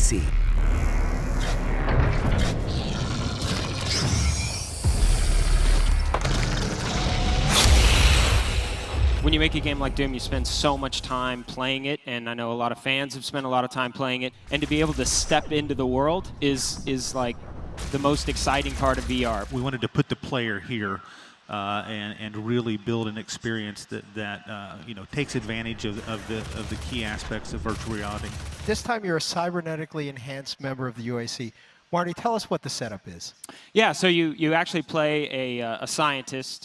UIC. When you make a game like Doom, you spend so much time playing it, and I know a lot of fans have spent a lot of time playing it, and to be able to step into the world is like the most exciting part of VR. We wanted to put the player here and really build an experience that you know, takes advantage of the key aspects of virtual reality. This time you're a cybernetically enhanced member of the UIC. Marty, tell us what the setup is. Yeah, so you actually play a scientist,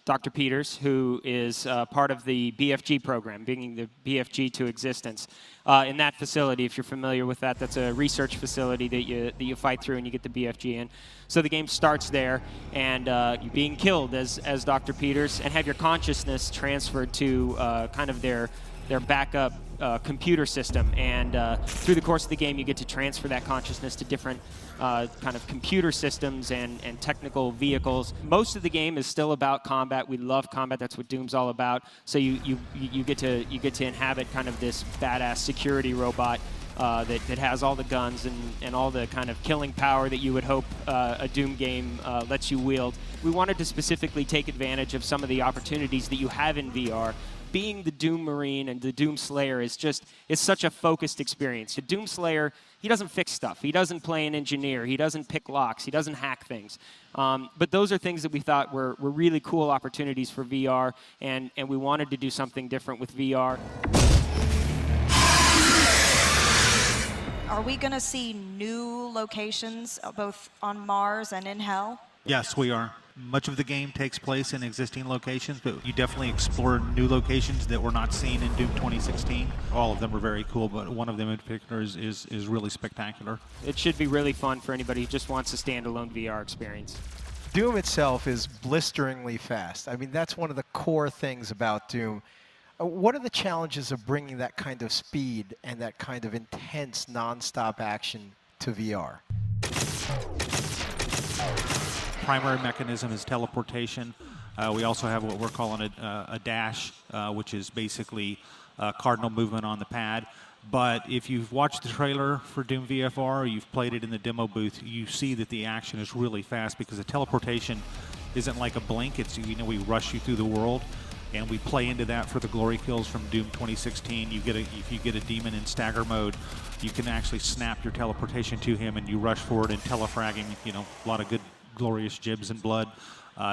Dr. Peters, who is part of the BFG program, bringing the BFG to existence. In that facility, if you're familiar with that, that's a research facility that you fight through and you get the BFG in. So the game starts there, and you're being killed as Dr. Peters, and have your consciousness transferred to kind of their backup computer system, and through the course of the game you get to transfer that consciousness to different kind of computer systems and technical vehicles. Most of the game is still about combat. We love combat. That's what Doom's all about. So you get to inhabit kind of this badass security robot that has all the guns and all the kind of killing power that you would hope a Doom game lets you wield. We wanted to specifically take advantage of some of the opportunities that you have in VR. Being the Doom Marine and the Doom Slayer is such a focused experience. The Doom Slayer, he doesn't fix stuff. He doesn't play an engineer. He doesn't pick locks. He doesn't hack things. But those are things that we thought were really cool opportunities for VR, and we wanted to do something different with VR. Are we going to see new locations, both on Mars and in Hell? Yes, we are. Much of the game takes place in existing locations, but you definitely explore new locations that were not seen in Doom 2016. All of them are very cool, but one of them in particular is really spectacular. It should be really fun for anybody who just wants a standalone VR experience. Doom itself is blisteringly fast. I mean, that's one of the core things about Doom. What are the challenges of bringing that kind of speed and that kind of intense, non-stop action to VR? Primary mechanism is teleportation. We also have what we're calling a dash, which is basically cardinal movement on the pad. But if you've watched the trailer for Doom VFR or you've played it in the demo booth, you see that the action is really fast because the teleportation isn't like a blink. It's, you know, we rush you through the world, and we play into that for the glory kills from Doom 2016. If you get a demon in stagger mode, you can actually snap your teleportation to him and you rush forward and telefrag him. You know, a lot of good glorious jibs and blood.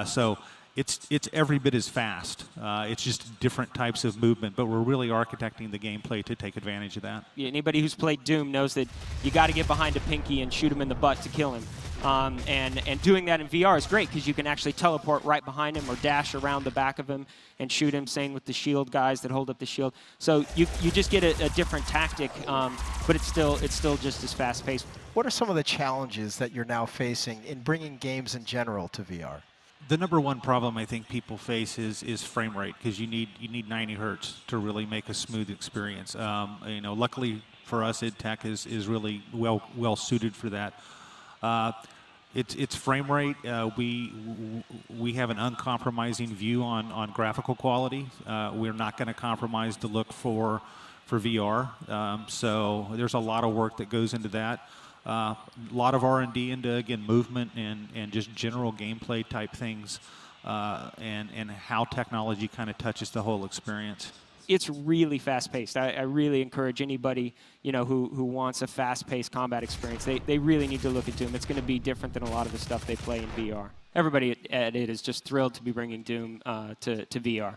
So it's every bit as fast. It's just different types of movement, but we're really architecting the gameplay to take advantage of that. Yeah, anybody who's played Doom knows that you got to get behind a Pinky and shoot him in the butt to kill him. And doing that in VR is great because you can actually teleport right behind him or dash around the back of him and shoot him, same with the shield guys that hold up the shield. So you just get a different tactic, but it's still just as fast-paced. What are some of the challenges that you're now facing in bringing games in general to VR? The number one problem I think people face is frame rate, because you need 90 hertz to really make a smooth experience. You know, luckily for us, IdTech is really well suited for that. It's frame rate. We have an uncompromising view on graphical quality. We're not going to compromise the look for VR. So there's a lot of work that goes into that. A lot of R&D into, again, movement and just general gameplay type things, and how technology kind of touches the whole experience. It's really fast-paced. I really encourage anybody, you know, who wants a fast-paced combat experience. They really need to look at Doom. It's going to be different than a lot of the stuff they play in VR. Everybody at it is just thrilled to be bringing Doom to VR.